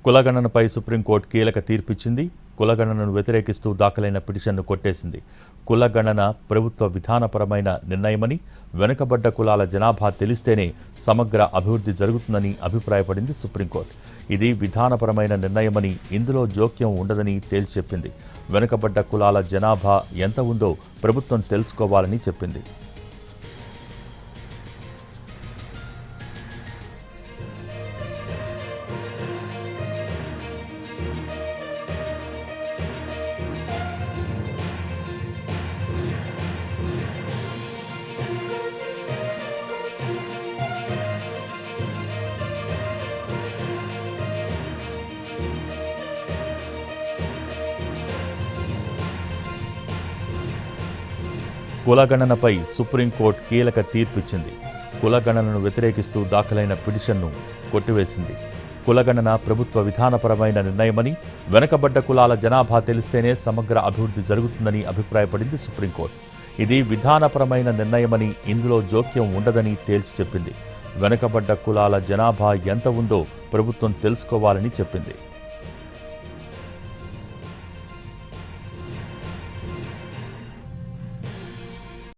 కులగణనపై supreme court కీలక తీర్పిచ్చింది. కులగణనను వ్యతిరేకిస్తూ దాఖలైన పిటిషన్ను కొట్టేసింది. కులగణన ప్రభుత్వ విధానపరమైన నిర్ణయమని, వెనుకబడ్డ కులాల జనాభా తెలిస్తేనే సమగ్ర అభివృద్ధి జరుగుతుందని అభిప్రాయపడింది సుప్రీంకోర్టు. ఇది విధానపరమైన నిర్ణయమని, ఇందులో జోక్యం ఉండదని తేల్చెప్పింది. వెనుకబడ్డ కులాల జనాభా ఎంత ఉందో ప్రభుత్వం తెలుసుకోవాలని చెప్పింది. కులగణనపై సుప్రీంకోర్టు కీలక తీర్పిచ్చింది. కులగణనను వ్యతిరేకిస్తూ దాఖలైన పిటిషన్ను కొట్టివేసింది. కులగణన ప్రభుత్వ విధానపరమైన నిర్ణయమని, వెనుకబడ్డ కులాల జనాభా తెలిస్తేనే సమగ్ర అభివృద్ధి జరుగుతుందని అభిప్రాయపడింది సుప్రీంకోర్టు. ఇది విధానపరమైన నిర్ణయమని, ఇందులో జోక్యం ఉండదని తేల్చి చెప్పింది. వెనుకబడ్డ కులాల జనాభా ఎంత ఉందో ప్రభుత్వం తెలుసుకోవాలని చెప్పింది.